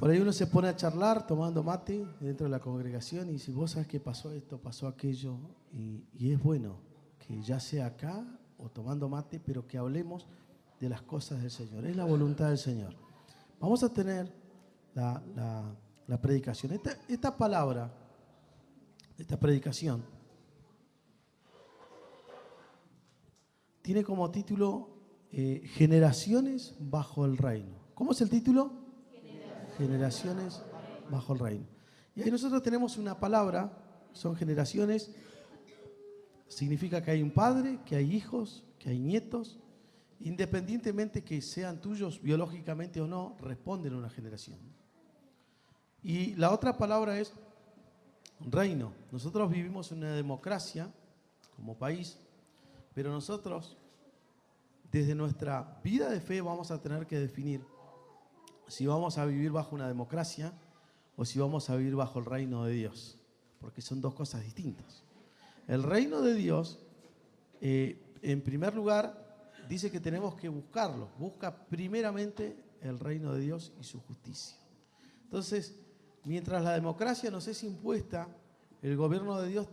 Por ahí uno se pone a charlar tomando mate dentro de la congregación y dice, vos sabés que pasó esto, pasó aquello, y es bueno que ya sea acá o tomando mate, pero que hablemos de las cosas del Señor. Es la voluntad del Señor. Vamos a tener la predicación. Esta palabra, esta predicación, tiene como título Generaciones bajo el reino. ¿Cómo es el título? Generaciones bajo el reino. Y ahí nosotros tenemos una palabra, son generaciones, significa que hay un padre, que hay hijos, que hay nietos, independientemente que sean tuyos biológicamente o no, responden a una generación. Y la otra palabra es reino. Nosotros vivimos en una democracia como país, pero nosotros desde nuestra vida de fe vamos a tener que definir si vamos a vivir bajo una democracia o si vamos a vivir bajo el reino de Dios, porque son dos cosas distintas. El reino de Dios, en primer lugar, dice que tenemos que buscarlo. Busca primeramente el reino de Dios y su justicia. Entonces, mientras la democracia nos es impuesta, el gobierno de Dios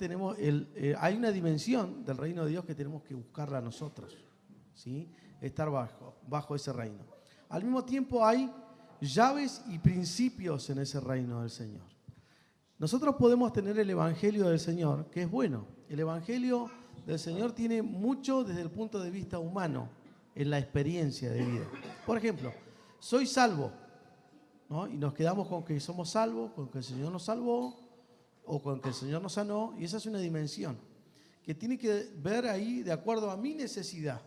hay una dimensión del reino de Dios que tenemos que buscarla nosotros, ¿sí? Estar bajo ese reino. Al mismo tiempo hay llaves y principios en ese reino del Señor. Nosotros podemos tener el Evangelio del Señor, que es bueno. El Evangelio del Señor tiene mucho desde el punto de vista humano, en la experiencia de vida. Por ejemplo, soy salvo, ¿no? Y nos quedamos con que somos salvos, con que el Señor nos salvó, o con que el Señor nos sanó, y esa es una dimensión que tiene que ver ahí de acuerdo a mi necesidad.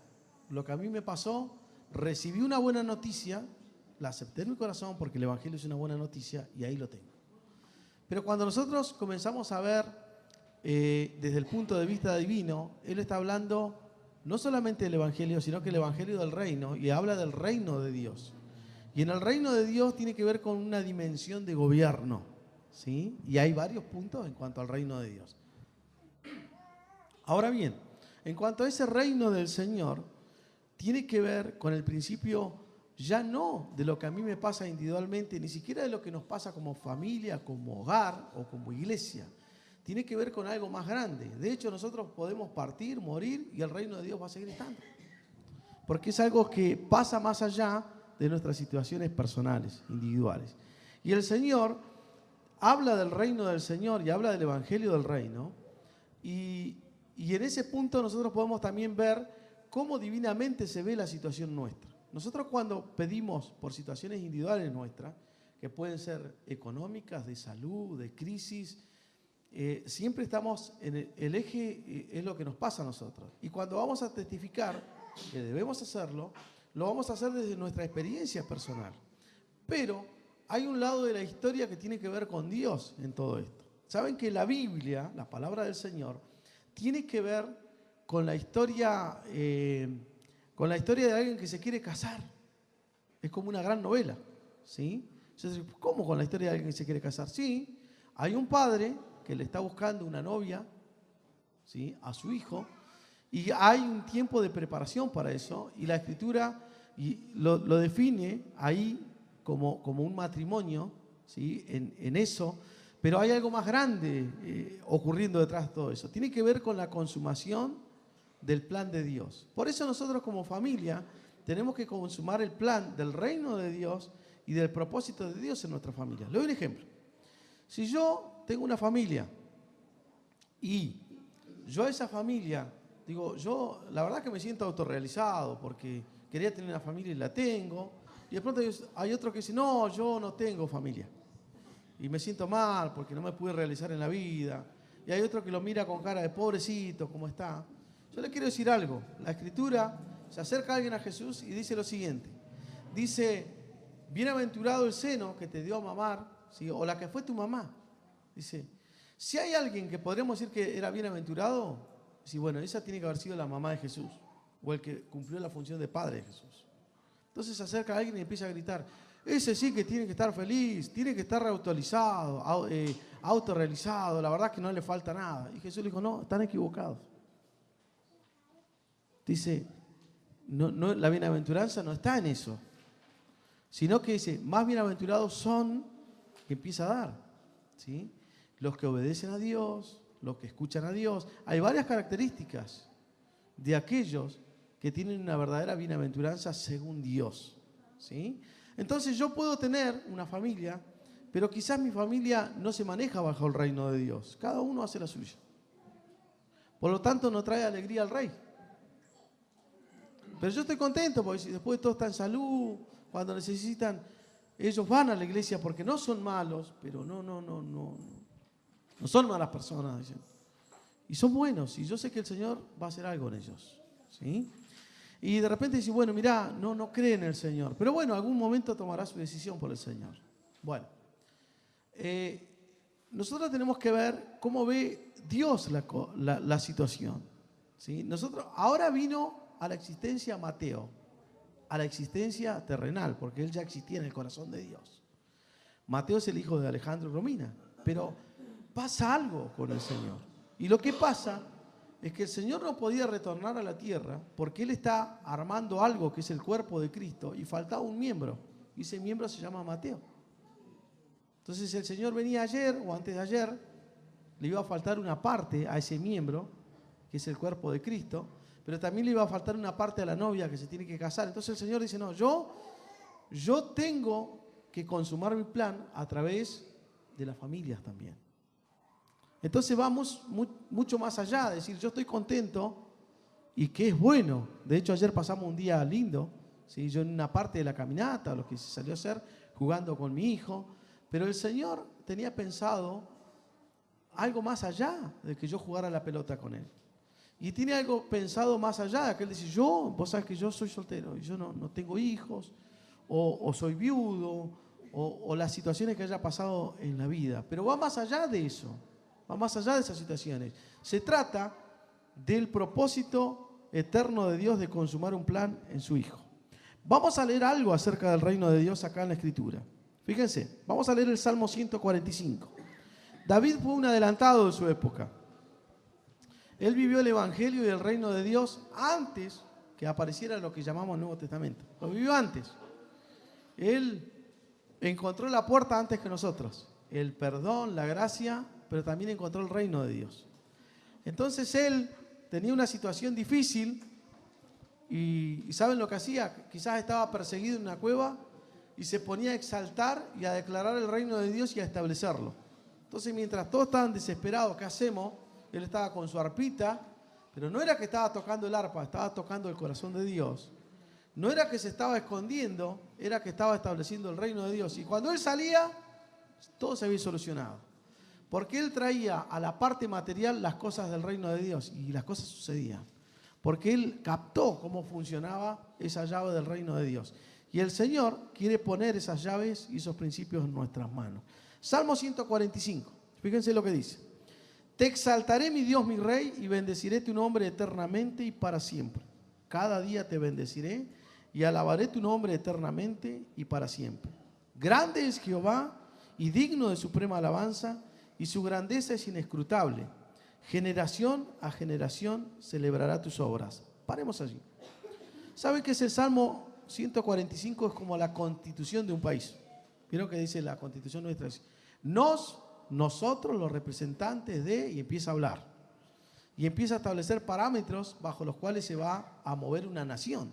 Lo que a mí me pasó, recibí una buena noticia, la acepté en mi corazón porque el Evangelio es una buena noticia y ahí lo tengo. Pero cuando nosotros comenzamos a ver desde el punto de vista divino, Él está hablando no solamente del Evangelio, sino que el Evangelio del reino, y habla del reino de Dios. Y en el reino de Dios tiene que ver con una dimensión de gobierno, ¿sí? Y hay varios puntos en cuanto al reino de Dios. Ahora bien, en cuanto a ese reino del Señor, tiene que ver con el principio ya no de lo que a mí me pasa individualmente, ni siquiera de lo que nos pasa como familia, como hogar o como iglesia. Tiene que ver con algo más grande. De hecho, nosotros podemos partir, morir y el reino de Dios va a seguir estando. Porque es algo que pasa más allá de nuestras situaciones personales, individuales. Y el Señor habla del reino del Señor y habla del Evangelio del reino. Y en ese punto nosotros podemos también ver cómo divinamente se ve la situación nuestra. Nosotros cuando pedimos por situaciones individuales nuestras, que pueden ser económicas, de salud, de crisis, siempre estamos en el eje, es lo que nos pasa a nosotros. Y cuando vamos a testificar, que debemos hacerlo, lo vamos a hacer desde nuestra experiencia personal. Pero hay un lado de la historia que tiene que ver con Dios en todo esto. Saben que la Biblia, la palabra del Señor, tiene que ver con la historia de alguien que se quiere casar. Es como una gran novela, ¿sí? Entonces, ¿cómo con la historia de alguien que se quiere casar? Sí, hay un padre que le está buscando una novia, ¿sí?, a su hijo, y hay un tiempo de preparación para eso, y la Escritura lo define ahí como un matrimonio, ¿sí?, en eso, pero hay algo más grande ocurriendo detrás de todo eso. Tiene que ver con la consumación del plan de Dios. Por eso nosotros como familia tenemos que consumar el plan del reino de Dios y del propósito de Dios en nuestra familia. Le doy un ejemplo. Si yo tengo una familia y yo a esa familia, digo, yo la verdad que me siento autorrealizado porque quería tener una familia y la tengo, y de pronto hay otro que dice, no, yo no tengo familia y me siento mal porque no me pude realizar en la vida, y hay otro que lo mira con cara de pobrecito, ¿cómo está? Yo le quiero decir algo. La Escritura se acerca a alguien a Jesús y dice lo siguiente. Dice, bienaventurado el seno que te dio a mamar, ¿sí?, o la que fue tu mamá. Dice, si hay alguien que podríamos decir que era bienaventurado, sí, bueno, esa tiene que haber sido la mamá de Jesús, o el que cumplió la función de padre de Jesús. Entonces se acerca a alguien y empieza a gritar, ese sí que tiene que estar feliz, tiene que estar autorrealizado, la verdad que no le falta nada. Y Jesús le dijo, no, están equivocados. Dice, no, la bienaventuranza no está en eso, sino que dice, más bienaventurados son, que empieza a dar, ¿sí? Los que obedecen a Dios, los que escuchan a Dios. Hay varias características de aquellos que tienen una verdadera bienaventuranza según Dios, ¿sí? Entonces yo puedo tener una familia, pero quizás mi familia no se maneja bajo el reino de Dios. Cada uno hace la suya. Por lo tanto, no trae alegría al rey. Pero yo estoy contento porque después todo está en salud, cuando necesitan, ellos van a la iglesia porque no son malos, pero no son malas personas, dicen. Y son buenos, y yo sé que el Señor va a hacer algo en ellos, ¿sí? Y de repente dicen, bueno, mirá, no cree en el Señor. Pero bueno, algún momento tomará su decisión por el Señor. Bueno, nosotros tenemos que ver cómo ve Dios la situación, ¿sí? Ahora vino a la existencia Mateo, a la existencia terrenal, porque él ya existía en el corazón de Dios. Mateo es el hijo de Alejandro y Romina, pero pasa algo con el Señor. Y lo que pasa es que el Señor no podía retornar a la tierra porque Él está armando algo que es el cuerpo de Cristo y faltaba un miembro. Y ese miembro se llama Mateo. Entonces el Señor venía ayer o antes de ayer, le iba a faltar una parte a ese miembro, que es el cuerpo de Cristo, pero también le iba a faltar una parte a la novia que se tiene que casar. Entonces el Señor dice, no, yo tengo que consumar mi plan a través de las familias también. Entonces vamos mucho más allá, de decir, yo estoy contento y que es bueno. De hecho, ayer pasamos un día lindo, ¿sí? Yo en una parte de la caminata, lo que se salió a hacer, jugando con mi hijo, pero el Señor tenía pensado algo más allá de que yo jugara la pelota con Él. Y tiene algo pensado más allá, de que Él dice, vos sabés que yo soy soltero, y yo no tengo hijos, o soy viudo, o las situaciones que haya pasado en la vida. Pero va más allá de eso. Va más allá de esas situaciones. Se trata del propósito eterno de Dios de consumar un plan en su Hijo. Vamos a leer algo acerca del reino de Dios acá en la Escritura. Fíjense, vamos a leer el Salmo 145. David fue un adelantado de su época. Él vivió el Evangelio y el reino de Dios antes que apareciera lo que llamamos Nuevo Testamento. Lo vivió antes. Él encontró la puerta antes que nosotros. El perdón, la gracia, pero también encontró el reino de Dios. Entonces él tenía una situación difícil y ¿saben lo que hacía? Quizás estaba perseguido en una cueva y se ponía a exaltar y a declarar el reino de Dios y a establecerlo. Entonces mientras todos estaban desesperados, ¿qué hacemos? Él estaba con su arpita, pero no era que estaba tocando el arpa, estaba tocando el corazón de Dios. No era que se estaba escondiendo, era que estaba estableciendo el reino de Dios. Y cuando él salía, todo se había solucionado. Porque él traía a la parte material las cosas del reino de Dios y las cosas sucedían. Porque él captó cómo funcionaba esa llave del reino de Dios. Y el Señor quiere poner esas llaves y esos principios en nuestras manos. Salmo 145, fíjense lo que dice. Te exaltaré, mi Dios, mi Rey, y bendeciré tu nombre eternamente y para siempre. Cada día te bendeciré y alabaré tu nombre eternamente y para siempre. Grande es Jehová y digno de suprema alabanza, y su grandeza es inescrutable. Generación a generación celebrará tus obras. Paremos allí. ¿Saben qué es el Salmo 145? Es como la constitución de un país. ¿Vieron que dice la constitución nuestra? Nosotros los representantes de, y empieza a hablar. Y empieza a establecer parámetros bajo los cuales se va a mover una nación.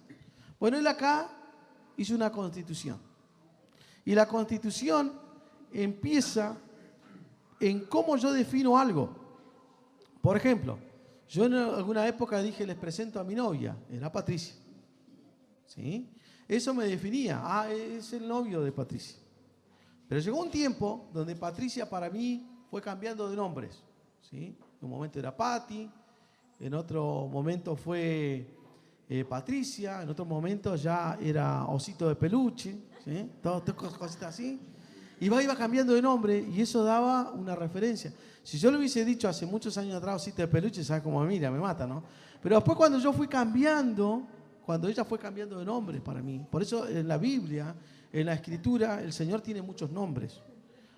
Bueno, él acá hizo una constitución. Y la constitución empieza en cómo yo defino algo. Por ejemplo, yo en alguna época dije, les presento a mi novia, era Patricia. ¿Sí? Eso me definía, es el novio de Patricia. Pero llegó un tiempo donde Patricia para mí fue cambiando de nombres. ¿Sí? En un momento era Patti, en otro momento fue Patricia, en otro momento ya era Osito de Peluche, ¿sí? Todas cositas así. Iba cambiando de nombre y eso daba una referencia. Si yo le hubiese dicho hace muchos años atrás Osito de Peluche, ¿sabes cómo me mira? Me mata, ¿no? Pero después cuando yo fui cambiando, cuando ella fue cambiando de nombre para mí, por eso en la Biblia, en la Escritura, el Señor tiene muchos nombres.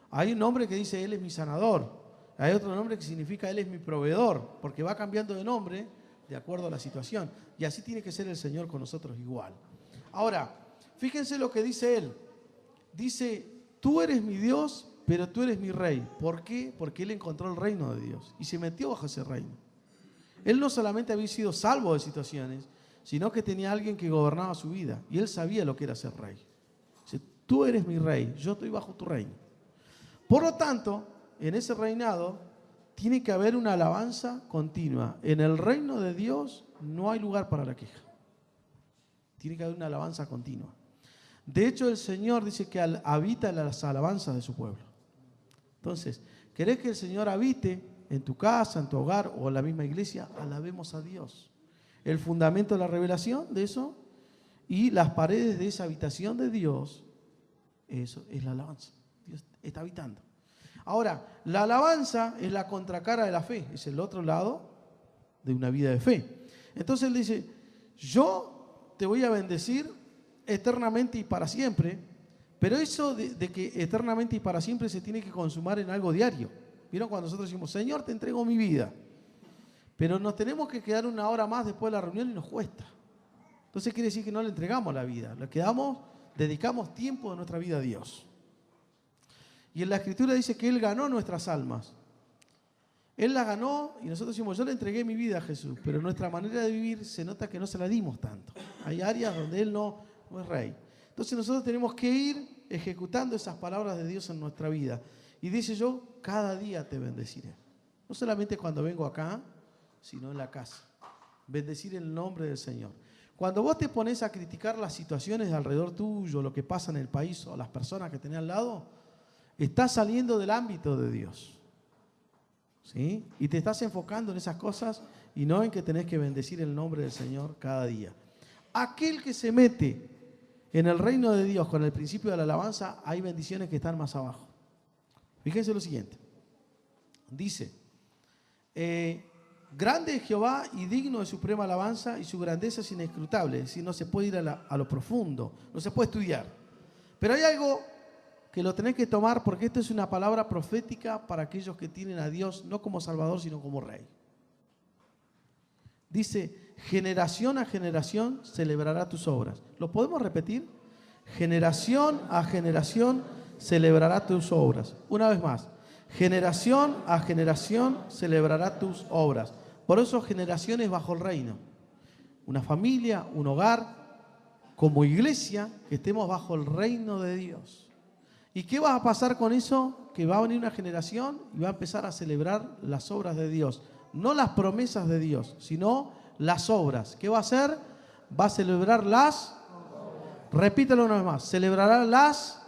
Hay un nombre que dice Él es mi sanador. Hay otro nombre que significa Él es mi proveedor, porque va cambiando de nombre de acuerdo a la situación. Y así tiene que ser el Señor con nosotros igual. Ahora, fíjense lo que dice Él. dice, tú eres mi Dios, pero tú eres mi rey. ¿Por qué? Porque él encontró el reino de Dios y se metió bajo ese reino. Él no solamente había sido salvo de situaciones, sino que tenía alguien que gobernaba su vida y él sabía lo que era ser rey. Dice, tú eres mi rey, yo estoy bajo tu reino. Por lo tanto, en ese reinado tiene que haber una alabanza continua. En el reino de Dios no hay lugar para la queja. Tiene que haber una alabanza continua. De hecho, el Señor dice que habita las alabanzas de su pueblo. Entonces, ¿querés que el Señor habite en tu casa, en tu hogar o en la misma iglesia? Alabemos a Dios. El fundamento de la revelación de eso y las paredes de esa habitación de Dios, eso es la alabanza. Dios está habitando. Ahora, la alabanza es la contracara de la fe, es el otro lado de una vida de fe. Entonces él dice, yo te voy a bendecir eternamente y para siempre, pero eso de que eternamente y para siempre se tiene que consumar en algo diario. ¿Vieron cuando nosotros decimos, Señor, te entrego mi vida? Pero nos tenemos que quedar una hora más después de la reunión y nos cuesta. Entonces quiere decir que no le entregamos la vida, dedicamos tiempo de nuestra vida a Dios. Y en la Escritura dice que Él ganó nuestras almas. Él las ganó y nosotros decimos, yo le entregué mi vida a Jesús, pero nuestra manera de vivir se nota que no se la dimos tanto. Hay áreas donde Él no es rey. Entonces nosotros tenemos que ir ejecutando esas palabras de Dios en nuestra vida. Y dice, yo cada día te bendeciré. No solamente cuando vengo acá, sino en la casa. Bendecir el nombre del Señor. Cuando vos te pones a criticar las situaciones de alrededor tuyo, lo que pasa en el país o las personas que tenés al lado, estás saliendo del ámbito de Dios. ¿Sí? Y te estás enfocando en esas cosas y no en que tenés que bendecir el nombre del Señor cada día. Aquel que se mete en el reino de Dios con el principio de la alabanza, hay bendiciones que están más abajo. Fíjense lo siguiente. Dice, grande es Jehová y digno de suprema alabanza y su grandeza es inescrutable. Es decir, no se puede ir a lo profundo, no se puede estudiar. Pero hay algo que lo tenés que tomar porque esta es una palabra profética para aquellos que tienen a Dios no como Salvador, sino como Rey. Dice, generación a generación celebrará tus obras. ¿Lo podemos repetir? Generación a generación celebrará tus obras. Una vez más, generación a generación celebrará tus obras. Por eso generaciones bajo el reino. Una familia, un hogar, como iglesia, que estemos bajo el reino de Dios. ¿Y qué va a pasar con eso? Que va a venir una generación y va a empezar a celebrar las obras de Dios. No las promesas de Dios, sino las obras. ¿Qué va a hacer? Va a celebrar las... Repítelo una vez más. Celebrará las...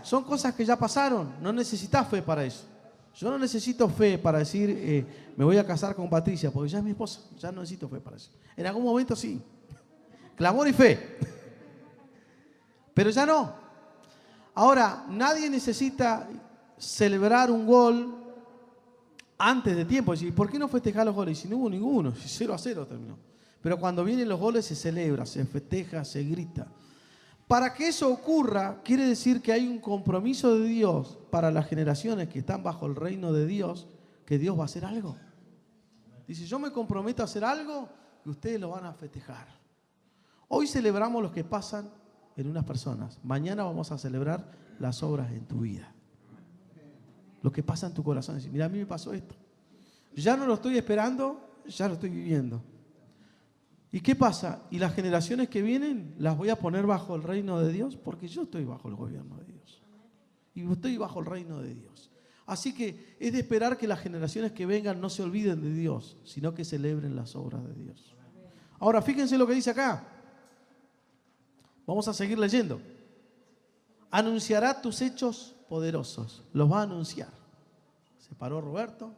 Son cosas que ya pasaron. No necesitas fe para eso. Yo no necesito fe para decir, me voy a casar con Patricia, porque ya es mi esposa. Ya no necesito fe para eso. En algún momento sí. Clamor y fe. Pero ya no. Ahora, nadie necesita celebrar un gol antes de tiempo. Y ¿por qué no festejar los goles? Si no hubo ninguno, 0-0 terminó. Pero cuando vienen los goles se celebra, se festeja, se grita. Para que eso ocurra, quiere decir que hay un compromiso de Dios para las generaciones que están bajo el reino de Dios, que Dios va a hacer algo. Dice, yo me comprometo a hacer algo y ustedes lo van a festejar. Hoy celebramos los que pasan en unas personas. Mañana vamos a celebrar las obras en tu vida. Lo que pasa en tu corazón. Decir, mira, a mí me pasó esto. Ya no lo estoy esperando, ya lo estoy viviendo. ¿Y qué pasa? Y las generaciones que vienen las voy a poner bajo el reino de Dios porque yo estoy bajo el gobierno de Dios. Y estoy bajo el reino de Dios. Así que es de esperar que las generaciones que vengan no se olviden de Dios, sino que celebren las obras de Dios. Ahora, fíjense lo que dice acá. Vamos a seguir leyendo. Anunciará tus hechos poderosos. Los va a anunciar. Se paró Roberto,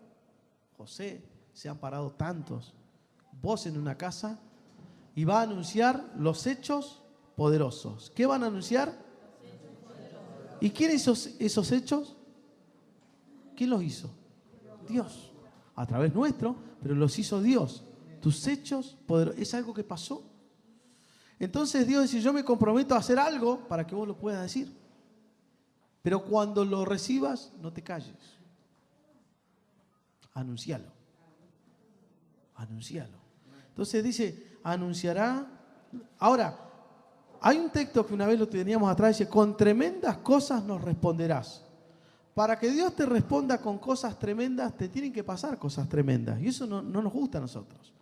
José, se han parado tantos. Vos en una casa y va a anunciar los hechos poderosos. ¿Qué van a anunciar? ¿Y quién hizo esos hechos? ¿Quién los hizo? Dios. A través nuestro, pero los hizo Dios. Tus hechos poderosos. ¿Es algo que pasó? Entonces Dios dice, yo me comprometo a hacer algo para que vos lo puedas decir. Pero cuando lo recibas, no te calles. Anuncialo. Anuncialo. Entonces dice, anunciará. Ahora, Hay un texto que una vez lo teníamos atrás, dice, con tremendas cosas nos responderás. Para que Dios te responda con cosas tremendas, te tienen que pasar cosas tremendas. Y eso no nos gusta a nosotros.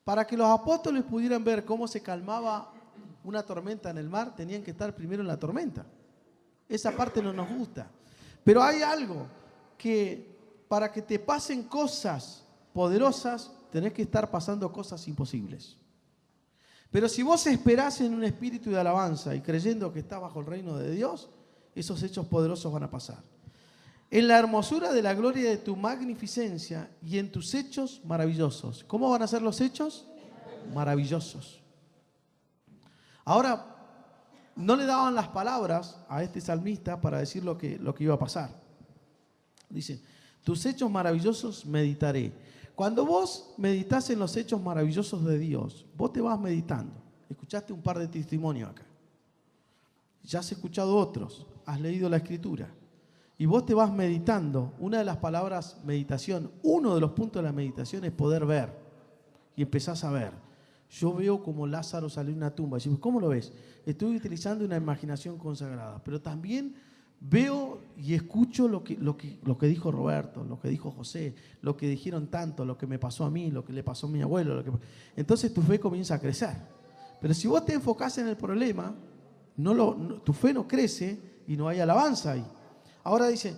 Para que los apóstoles pudieran ver cómo se calmaba una tormenta en el mar, tenían que estar primero en la tormenta. Esa parte no nos gusta. Pero hay algo que para que te pasen cosas poderosas, tenés que estar pasando cosas imposibles. Pero si vos esperás en un espíritu de alabanza y creyendo que estás bajo el reino de Dios, esos hechos poderosos van a pasar. En la hermosura de la gloria de tu magnificencia y en tus hechos maravillosos. ¿Cómo van a ser los hechos? Maravillosos. Ahora, no le daban las palabras a este salmista para decir lo que iba a pasar. Dice, tus hechos maravillosos meditaré. Cuando vos meditas en los hechos maravillosos de Dios, vos te vas meditando. Escuchaste un par de testimonios acá. Ya has escuchado otros. Has leído la Escritura. Y vos te vas meditando. Una de las palabras meditación, uno de los puntos de la meditación es poder ver. Y empezás a ver. Yo veo como Lázaro salió de una tumba. Decimos, ¿cómo lo ves? Estoy utilizando una imaginación consagrada. Pero también veo y escucho lo que dijo Roberto, lo que dijo José, lo que dijeron tanto, lo que me pasó a mí, lo que le pasó a mi abuelo. Entonces tu fe comienza a crecer. Pero si vos te enfocás en el problema, tu fe no crece y no hay alabanza ahí. Ahora dice,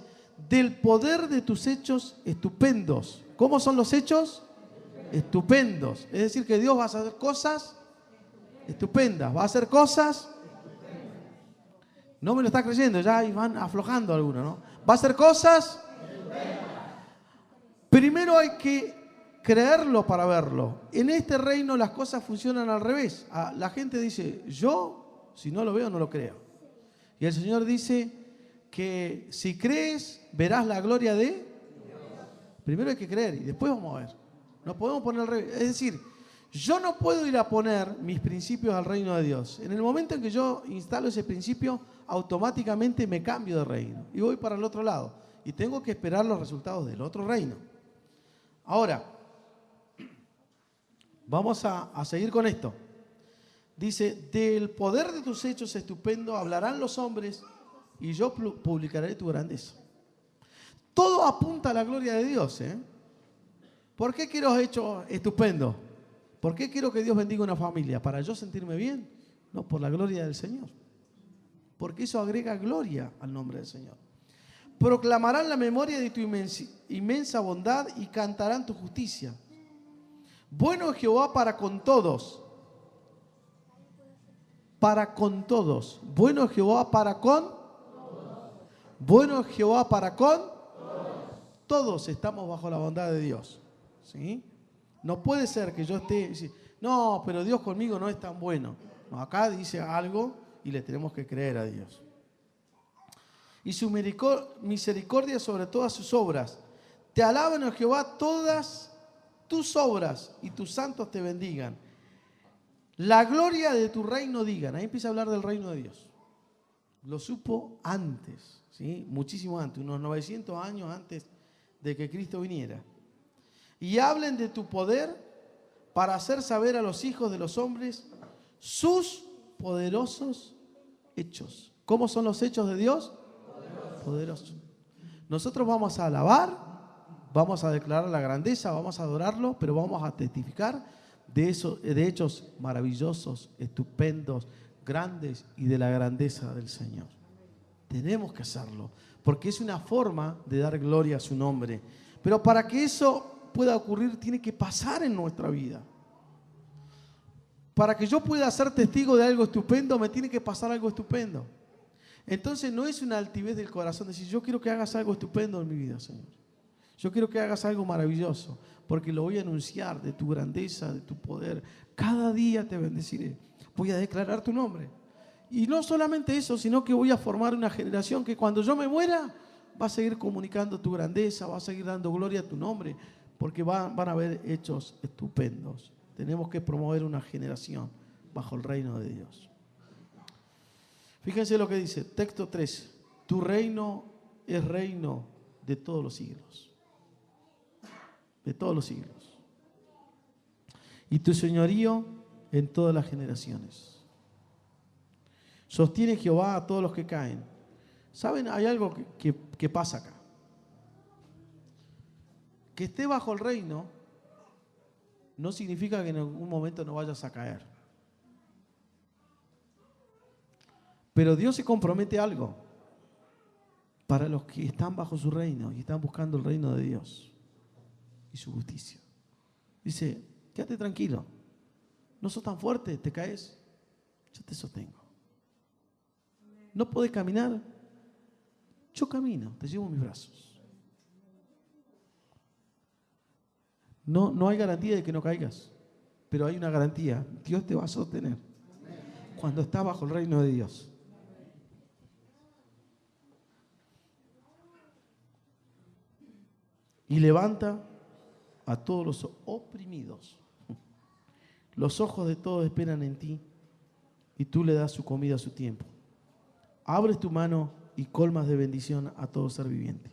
del poder de tus hechos estupendos. ¿Cómo son los hechos? Estupendos. Es decir, que Dios va a hacer cosas estupendas. Va a hacer cosas. No me lo está creyendo, ya van aflojando algunos, ¿no? Va a hacer cosas. Primero hay que creerlo para verlo. En este reino las cosas funcionan al revés. La gente dice, yo, si no lo veo, no lo creo. Y el Señor dice que si crees, verás la gloria de Dios. Primero hay que creer y después vamos a ver. No podemos poner al revés. Es decir, yo no puedo ir a poner mis principios al reino de Dios. En el momento en que yo instalo ese principio, automáticamente me cambio de reino y voy para el otro lado. Y tengo que esperar los resultados del otro reino. Ahora, vamos a seguir con esto. Dice, del poder de tus hechos estupendo hablarán los hombres y yo publicaré tu grandeza. Todo apunta a la gloria de Dios, ¿eh? ¿Por qué quiero hechos estupendos? ¿Por qué quiero que Dios bendiga una familia? ¿Para yo sentirme bien? No, por la gloria del Señor. Porque eso agrega gloria al nombre del Señor. Proclamarán la memoria de tu inmensa bondad y cantarán tu justicia. Bueno es Jehová para con todos. Para con todos. Bueno es Jehová para con. Bueno es Jehová para con. Todos estamos bajo la bondad de Dios. ¿Sí? No puede ser que yo esté, no, pero Dios conmigo no es tan bueno. No, acá dice algo y le tenemos que creer a Dios. Y su misericordia sobre todas sus obras. Te alaben, oh Jehová, todas tus obras y tus santos te bendigan. La gloria de tu reino digan. Ahí empieza a hablar del reino de Dios. Lo supo antes, ¿sí? Muchísimo antes, unos 900 años antes de que Cristo viniera. Y hablen de tu poder para hacer saber a los hijos de los hombres sus poderosos hechos. ¿Cómo son los hechos de Dios? Poderosos. Nosotros vamos a alabar, vamos a declarar la grandeza, vamos a adorarlo, pero vamos a testificar de hechos maravillosos, estupendos, grandes y de la grandeza del Señor. Tenemos que hacerlo, porque es una forma de dar gloria a su nombre. Pero para que eso pueda ocurrir, tiene que pasar en nuestra vida. Para que yo pueda ser testigo de algo estupendo, me tiene que pasar algo estupendo. Entonces no es una altivez del corazón decir, yo quiero que hagas algo estupendo en mi vida, Señor. Yo quiero que hagas algo maravilloso, porque lo voy a anunciar de tu grandeza, de tu poder. Cada día te bendeciré. Voy a declarar tu nombre. Y no solamente eso, sino que voy a formar una generación que cuando yo me muera, va a seguir comunicando tu grandeza, va a seguir dando gloria a tu nombre, porque van a haber hechos estupendos. Tenemos que promover una generación bajo el reino de Dios. Fíjense lo que dice, texto 3. Tu reino es reino de todos los siglos. De todos los siglos. Y tu señorío en todas las generaciones. Sostiene Jehová a todos los que caen. ¿Saben? Hay algo que pasa acá. Que esté bajo el reino no significa que en algún momento no vayas a caer. Pero Dios se compromete a algo para los que están bajo su reino y están buscando el reino de Dios y su justicia. Dice, quédate tranquilo, no sos tan fuerte, te caes, yo te sostengo. No podés caminar, yo camino, te llevo en mis brazos. No hay garantía de que no caigas, pero hay una garantía, Dios te va a sostener cuando estás bajo el reino de Dios. Y levanta a todos los oprimidos. Los ojos de todos esperan en ti y tú le das su comida a su tiempo. Abres tu mano y colmas de bendición a todo ser viviente.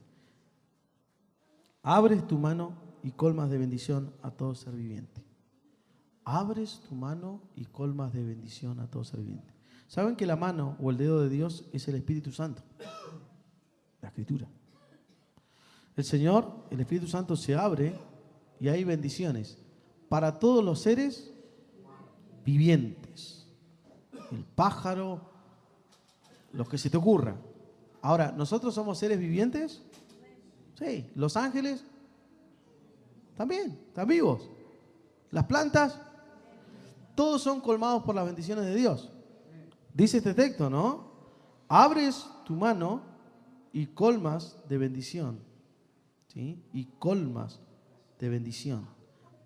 Abres tu mano y colmas de bendición a todo ser viviente. Abres tu mano y colmas de bendición a todo ser viviente. ¿Saben que la mano o el dedo de Dios es el Espíritu Santo? La Escritura. El Señor, el Espíritu Santo se abre y hay bendiciones para todos los seres vivientes. El pájaro, lo que se te ocurra. Ahora, ¿nosotros somos seres vivientes? Sí. ¿Los ángeles? También, están vivos. ¿Las plantas? Todos son colmados por las bendiciones de Dios. Dice este texto, ¿no? Abres tu mano y colmas de bendición. ¿Sí? Y colmas de bendición.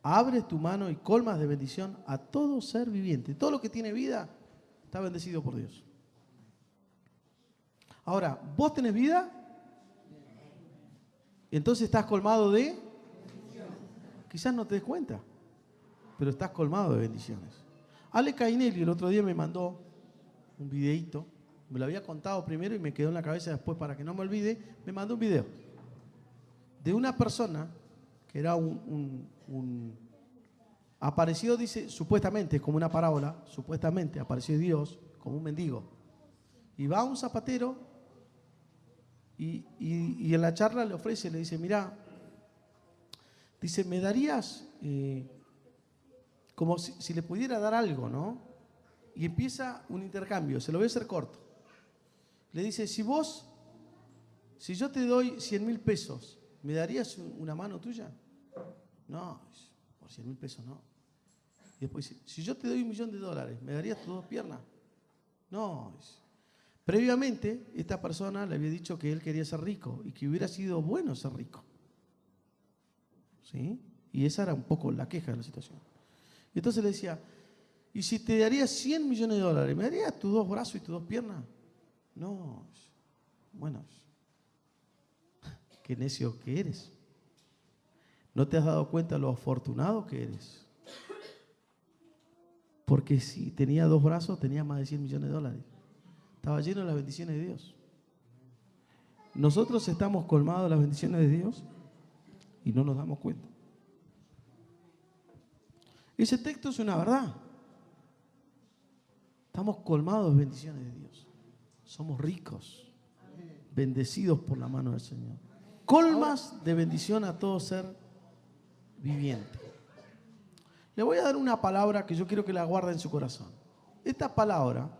Abres tu mano y colmas de bendición a todo ser viviente. Todo lo que tiene vida está bendecido por Dios. Ahora, ¿vos tenés vida? Entonces estás colmado de... Quizás no te des cuenta, pero estás colmado de bendiciones. Ale Cainelli el otro día me mandó un videíto. Me lo había contado primero y me quedó en la cabeza después para que no me olvide. Me mandó un video de una persona que era apareció, dice, supuestamente, como una parábola, supuestamente apareció Dios como un mendigo. Y va a un zapatero y en la charla le ofrece, le dice, mirá, dice, me darías como si le pudiera dar algo, ¿no? Y empieza un intercambio, se lo voy a hacer corto. Le dice, si yo te doy 100.000 pesos, ¿me darías una mano tuya? No, por 100.000 pesos no. Y después dice, si yo te doy $1.000.000, ¿me darías tus dos piernas? No. Previamente, esta persona le había dicho que él quería ser rico y que hubiera sido bueno ser rico. ¿Sí? Y esa era un poco la queja de la situación. Y entonces le decía, ¿y si te daría $100 millones, ¿me darías tus dos brazos y tus dos piernas? No. Bueno, qué necio que eres. ¿No te has dado cuenta lo afortunado que eres? Porque si tenía dos brazos, tenía más de $100 millones. Estaba lleno de las bendiciones de Dios. Nosotros estamos colmados de las bendiciones de Dios y no nos damos cuenta. Ese texto es una verdad. Estamos colmados de bendiciones de Dios. Somos ricos, bendecidos por la mano del Señor. Colmas de bendición a todo ser viviente. Le voy a dar una palabra que yo quiero que la guarde en su corazón. Esta palabra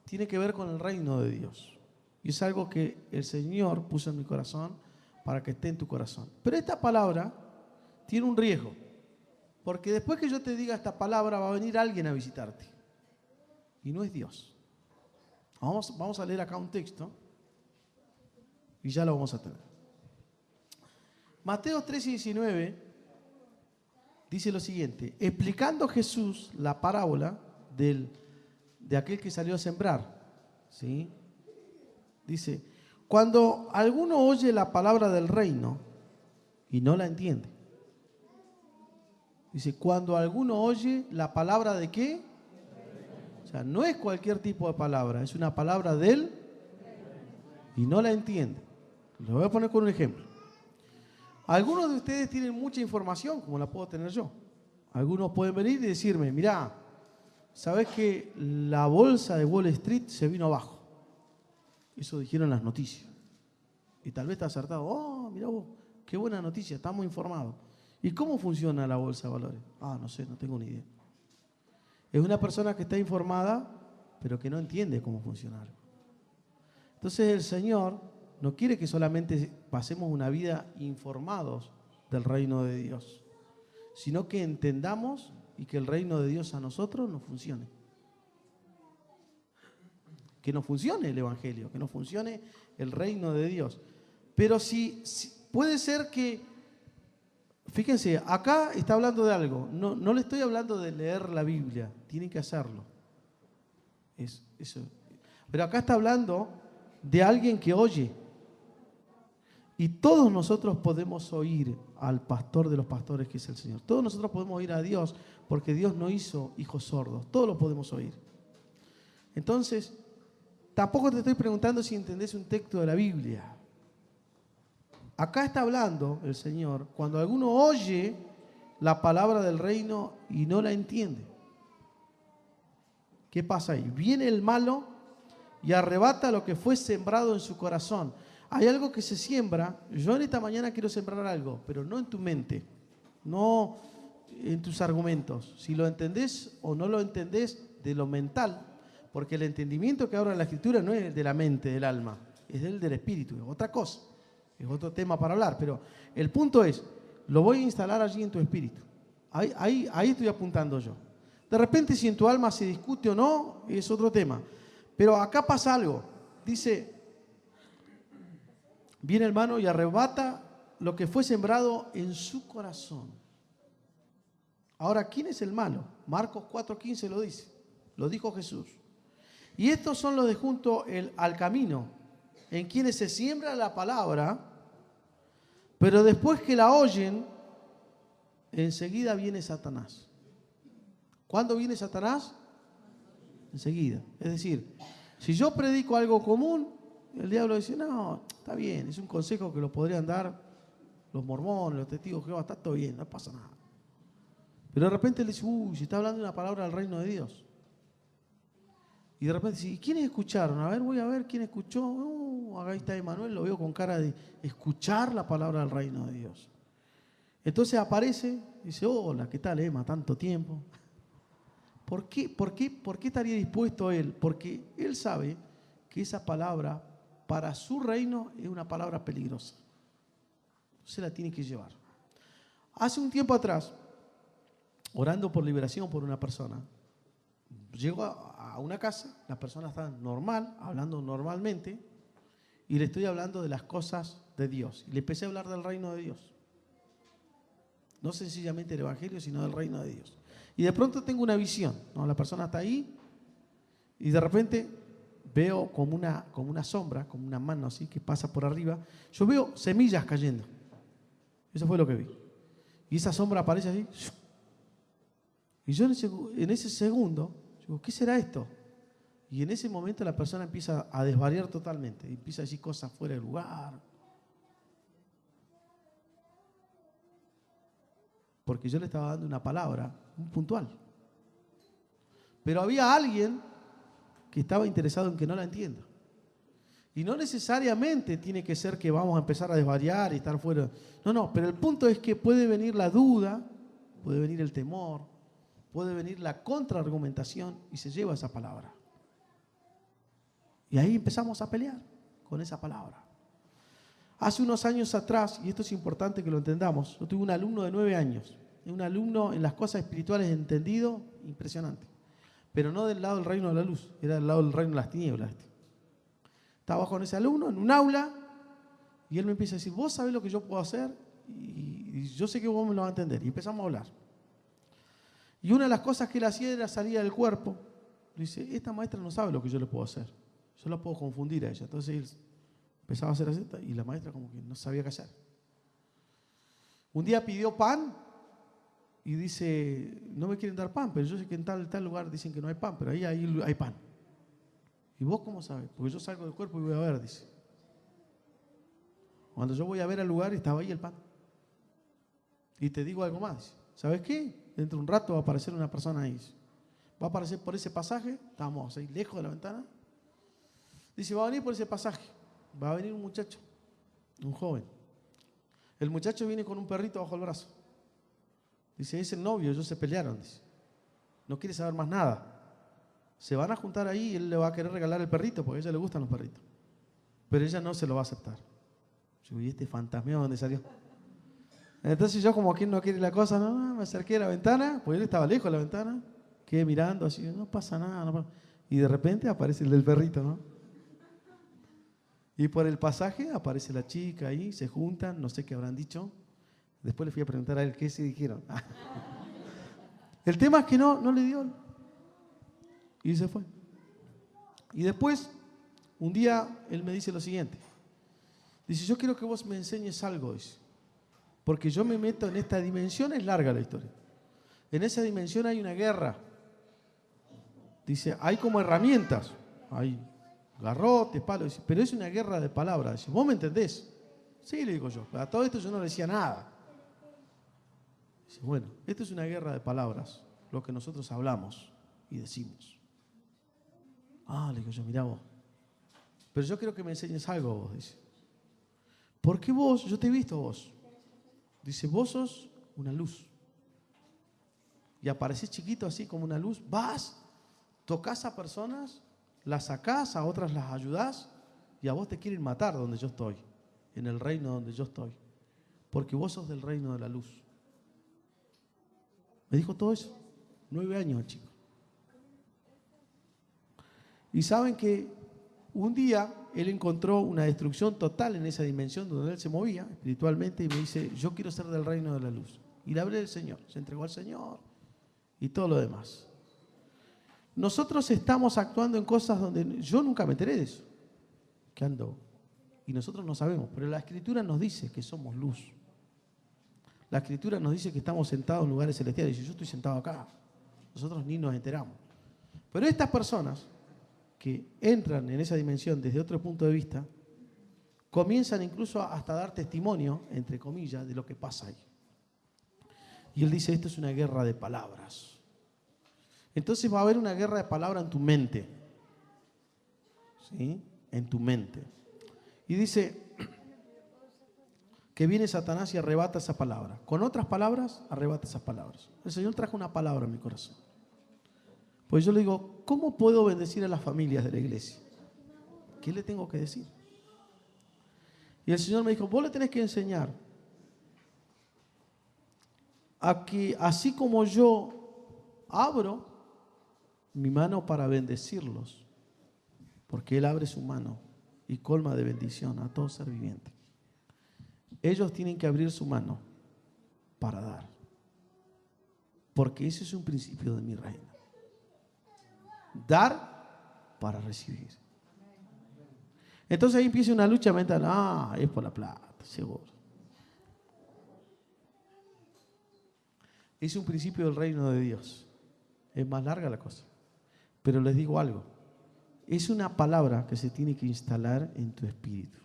tiene que ver con el reino de Dios. Y es algo que el Señor puso en mi corazón para que esté en tu corazón. Pero esta palabra tiene un riesgo. Porque después que yo te diga esta palabra va a venir alguien a visitarte. Y no es Dios. Vamos a leer acá un texto y ya lo vamos a tener. Mateo 13:19 dice lo siguiente, explicando Jesús la parábola de aquel que salió a sembrar, ¿sí? Dice, cuando alguno oye la palabra del reino y no la entiende. Dice, cuando alguno oye la palabra de ¿qué? O sea, no es cualquier tipo de palabra, es una palabra de él y no la entiende. Lo voy a poner con un ejemplo. Algunos de ustedes tienen mucha información, como la puedo tener yo. Algunos pueden venir y decirme, mirá, ¿sabés que la bolsa de Wall Street se vino abajo? Eso dijeron las noticias. Y tal vez está acertado. Oh, mirá vos, qué buena noticia, estamos informados. ¿Y cómo funciona la bolsa de valores? Ah, no sé, no tengo ni idea. Es una persona que está informada, pero que no entiende cómo funciona algo. Entonces el Señor no quiere que solamente pasemos una vida informados del reino de Dios, sino que entendamos y que el reino de Dios a nosotros nos funcione. Que nos funcione el Evangelio, que nos funcione el reino de Dios. Pero si puede ser que, fíjense, acá está hablando de algo. No le estoy hablando de leer la Biblia, tienen que hacerlo. Eso. Pero acá está hablando de alguien que oye. Y todos nosotros podemos oír al pastor de los pastores, que es el Señor. Todos nosotros podemos oír a Dios, porque Dios no hizo hijos sordos. Todos lo podemos oír. Entonces, tampoco te estoy preguntando si entendés un texto de la Biblia. Acá está hablando el Señor cuando alguno oye la palabra del reino y no la entiende. ¿Qué pasa ahí? Viene el malo y arrebata lo que fue sembrado en su corazón. Hay algo que se siembra. Yo en esta mañana quiero sembrar algo, pero no en tu mente, no en tus argumentos. Si lo entendés o no lo entendés de lo mental, porque el entendimiento que habla la Escritura no es el de la mente, del alma, es el del espíritu, es otra cosa, es otro tema para hablar. Pero el punto es, lo voy a instalar allí en tu espíritu. Ahí estoy apuntando yo. De repente, si en tu alma se discute o no, es otro tema. Pero acá pasa algo. Dice, viene el hermano y arrebata lo que fue sembrado en su corazón. Ahora, ¿quién es el malo? Marcos 4:15 lo dice. Lo dijo Jesús. Y estos son los de junto al camino, en quienes se siembra la palabra, pero después que la oyen, enseguida viene Satanás. ¿Cuándo viene Satanás? Enseguida. Es decir, si yo predico algo común, el diablo dice, no, está bien, es un consejo que lo podrían dar los mormones, los testigos de Jehová, está todo bien, no pasa nada. Pero de repente él dice, uy, se está hablando de una palabra del reino de Dios. Y de repente dice, ¿y quiénes escucharon? A ver, voy a ver quién escuchó. Acá está Emanuel, lo veo con cara de escuchar la palabra del reino de Dios. Entonces aparece y dice, hola, ¿qué tal, Emma? Tanto tiempo. ¿Por qué estaría dispuesto él? Porque él sabe que esa palabra para su reino es una palabra peligrosa. Se la tiene que llevar. Hace un tiempo atrás, orando por liberación por una persona, llego a una casa, la persona está normal, hablando normalmente, y le estoy hablando de las cosas de Dios. Y le empecé a hablar del reino de Dios. No sencillamente del Evangelio, sino del reino de Dios. Y de pronto tengo una visión, ¿no? La persona está ahí y de repente veo como una sombra, como una mano así que pasa por arriba. Yo veo semillas cayendo. Eso fue lo que vi. Y esa sombra aparece así. Y yo en ese segundo digo, ¿qué será esto? Y en ese momento la persona empieza a desvariar totalmente. Empieza a decir cosas fuera de lugar. Porque yo le estaba dando una palabra muy puntual. Pero había alguien que estaba interesado en que no la entienda. Y no necesariamente tiene que ser que vamos a empezar a desvariar y estar fuera. No, pero el punto es que puede venir la duda, puede venir el temor, puede venir la contraargumentación y se lleva esa palabra. Y ahí empezamos a pelear con esa palabra. Hace unos años atrás, y esto es importante que lo entendamos, yo tuve un alumno de 9 años, un alumno en las cosas espirituales entendido, impresionante, pero no del lado del reino de la luz, era del lado del reino de las tinieblas. Estaba con ese alumno en un aula y él me empieza a decir, vos sabés lo que yo puedo hacer y yo sé que vos me lo vas a entender. Y empezamos a hablar. Y una de las cosas que él hacía era salir del cuerpo. Le dice, esta maestra no sabe lo que yo le puedo hacer, yo la puedo confundir a ella. Entonces él empezaba a hacer así y la maestra como que no sabía qué hacer. Un día pidió pan y dice, no me quieren dar pan, pero yo sé que en tal lugar dicen que no hay pan, pero ahí hay pan. ¿Y vos cómo sabes? Porque yo salgo del cuerpo y voy a ver, dice. Cuando yo voy a ver al lugar, estaba ahí el pan. Y te digo algo más, ¿sabes qué? Dentro de un rato va a aparecer una persona ahí. Va a aparecer por ese pasaje, estábamos ahí lejos de la ventana. Dice, va a venir por ese pasaje. Va a venir un muchacho, un joven. El muchacho viene con un perrito bajo el brazo. Dice, es el novio, ellos se pelearon. Dice, no quiere saber más nada. Se van a juntar ahí y él le va a querer regalar el perrito porque a ella le gustan los perritos. Pero ella no se lo va a aceptar. Yo, ¿y este fantasmeo dónde salió? Entonces yo, como quien no quiere la cosa, me acerqué a la ventana, porque él estaba lejos de la ventana, quedé mirando así, no pasa nada, no pasa. Y de repente aparece el del perrito, ¿no? Y por el pasaje aparece la chica ahí, se juntan, no sé qué habrán dicho. Después le fui a preguntar a él qué se dijeron. El tema es que no le dio. Y se fue. Y después, un día, él me dice lo siguiente. Dice, yo quiero que vos me enseñes algo, dice. Porque yo me meto en esta dimensión, es larga la historia. En esa dimensión hay una guerra. Dice, hay como herramientas. Hay garrotes, palos. Dice, pero es una guerra de palabras. Dice, ¿vos me entendés? Sí, le digo yo. A todo esto yo no le decía nada. Dice, bueno, esto es una guerra de palabras. Lo que nosotros hablamos y decimos. Le digo yo, mirá vos. Pero yo quiero que me enseñes algo vos, dice. Porque vos, yo te he visto vos. Dice, vos sos una luz. Y aparecés chiquito así como una luz. Vas, tocas a personas, las sacás, a otras las ayudás y a vos te quieren matar donde yo estoy. En el reino donde yo estoy. Porque vos sos del reino de la luz. Me dijo todo eso. 9 años el chico. Y saben que un día él encontró una destrucción total en esa dimensión donde él se movía espiritualmente y me dice, yo quiero ser del reino de la luz. Y le hablé del Señor, se entregó al Señor y todo lo demás. Nosotros estamos actuando en cosas donde yo nunca me enteré de eso. Que ando. Y nosotros no sabemos, pero la Escritura nos dice que somos luz. La Escritura nos dice que estamos sentados en lugares celestiales. Y yo estoy sentado acá. Nosotros ni nos enteramos. Pero estas personas que entran en esa dimensión desde otro punto de vista, comienzan incluso hasta a dar testimonio, entre comillas, de lo que pasa ahí. Y él dice, esto es una guerra de palabras. Entonces va a haber una guerra de palabras en tu mente. ¿Sí? En tu mente. Y dice que viene Satanás y arrebata esa palabra. Con otras palabras, arrebata esas palabras. El Señor trajo una palabra en mi corazón. Pues yo le digo, ¿cómo puedo bendecir a las familias de la iglesia? ¿Qué le tengo que decir? Y el Señor me dijo, vos le tenés que enseñar a que así como yo abro mi mano para bendecirlos, porque Él abre su mano y colma de bendición a todo ser viviente, ellos tienen que abrir su mano para dar, porque ese es un principio de mi reino. Dar para recibir. Entonces ahí empieza una lucha mental. Es por la plata, seguro. Es un principio del reino de Dios. Es más larga la cosa. Pero les digo algo. Es una palabra que se tiene que instalar en tu espíritu.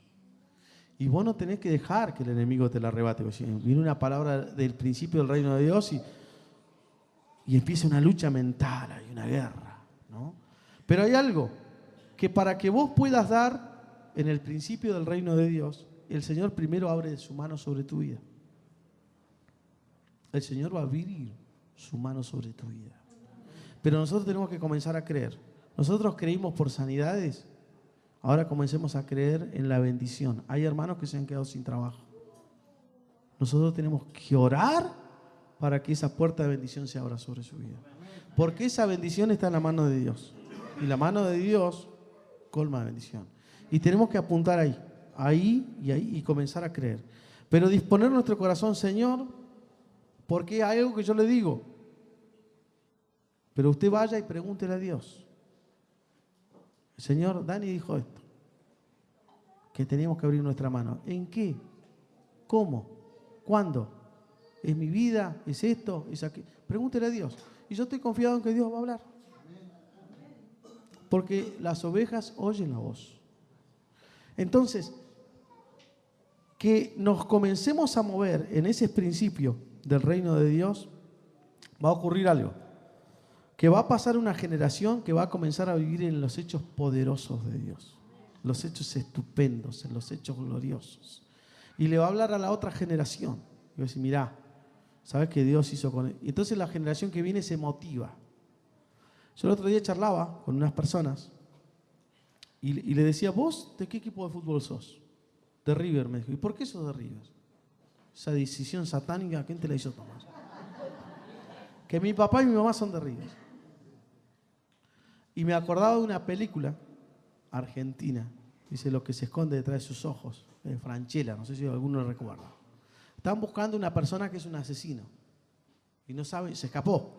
Y vos no tenés que dejar que el enemigo te la arrebate. Viene una palabra del principio del reino de Dios y empieza una lucha mental, hay una guerra. ¿No? Pero hay algo, que para que vos puedas dar en el principio del reino de Dios, el Señor primero abre su mano sobre tu vida. El Señor va a abrir su mano sobre tu vida. Pero nosotros tenemos que comenzar a creer. Nosotros creímos por sanidades, ahora comencemos a creer en la bendición. Hay hermanos que se han quedado sin trabajo. Nosotros tenemos que orar para que esa puerta de bendición se abra sobre su vida. Porque esa bendición está en la mano de Dios. Y la mano de Dios colma de bendición. Y tenemos que apuntar ahí y comenzar a creer. Pero disponer nuestro corazón, Señor, porque hay algo que yo le digo. Pero usted vaya y pregúntele a Dios. El Señor, Dani dijo esto. Que teníamos que abrir nuestra mano. ¿En qué? ¿Cómo? ¿Cuándo? ¿Es mi vida? ¿Es esto? ¿Es aquello? Pregúntele a Dios. Y yo estoy confiado en que Dios va a hablar. Porque las ovejas oyen la voz. Entonces, que nos comencemos a mover en ese principio del reino de Dios, va a ocurrir algo. que va a pasar una generación que va a comenzar a vivir en los hechos poderosos de Dios, los hechos estupendos, en los hechos gloriosos. Y le va a hablar a la otra generación. Y va a decir, mirá, ¿sabes qué Dios hizo con él? Y entonces la generación que viene se motiva. Yo el otro día charlaba con unas personas y le decía, ¿vos de qué equipo de fútbol sos? De River, me dijo. ¿Y por qué sos de River? Esa decisión satánica, ¿quién te la hizo tomar? Que mi papá y mi mamá son de River. Y me acordaba de una película argentina, dice Lo que se esconde detrás de sus ojos, de Franchella, no sé si alguno lo recuerda. Están buscando una persona que es un asesino y no sabe, se escapó.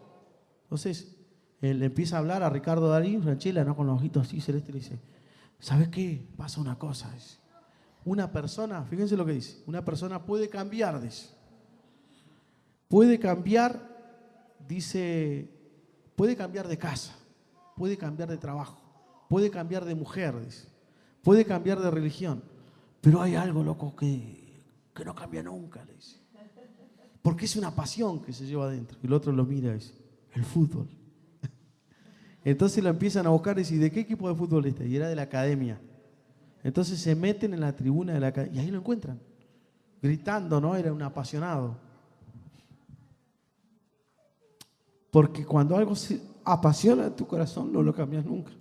Entonces él empieza a hablar a Ricardo Darín, Franchella, ¿no? Con los ojitos así celestes, le dice, ¿sabes qué? Pasa una cosa. Dice. Una persona, fíjense lo que dice, una persona puede cambiar, dice. Puede cambiar, dice, puede cambiar de casa, puede cambiar de trabajo, puede cambiar de mujer, dice, puede cambiar de religión, pero hay algo, loco, que no cambia nunca, le dice. Porque es una pasión que se lleva adentro. Y el otro lo mira y dice, el fútbol. Entonces lo empiezan a buscar y dicen, ¿de qué equipo de fútbol está? Y era de la academia. Entonces se meten en la tribuna de la academia y ahí lo encuentran, gritando, ¿no? Era un apasionado. Porque cuando algo se apasiona en tu corazón, no lo cambias nunca.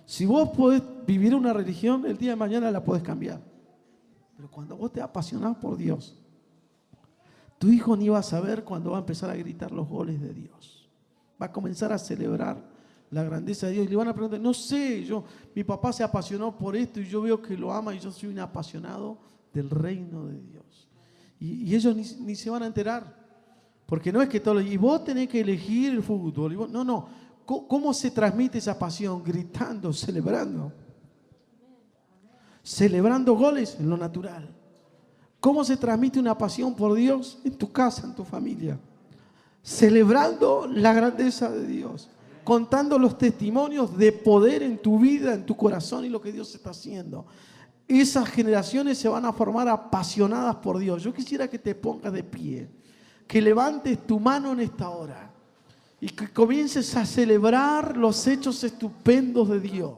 Si vos podés vivir una religión, el día de mañana la podés cambiar. Pero cuando vos te apasionás por Dios, tu hijo ni va a saber cuando va a empezar a gritar los goles de Dios. Va a comenzar a celebrar la grandeza de Dios. Y le van a preguntar, no sé, mi papá se apasionó por esto y yo veo que lo ama y yo soy un apasionado del reino de Dios. Y ellos ni se van a enterar. Porque no es que todos, y vos tenés que elegir el fútbol. Y vos, no. ¿Cómo se transmite esa pasión? Gritando, celebrando. Celebrando goles en lo natural. ¿Cómo se transmite una pasión por Dios? En tu casa, en tu familia. Celebrando la grandeza de Dios. Contando los testimonios de poder en tu vida, en tu corazón y lo que Dios está haciendo. Esas generaciones se van a formar apasionadas por Dios. Yo quisiera que te pongas de pie. Que levantes tu mano en esta hora. Y que comiences a celebrar los hechos estupendos de Dios.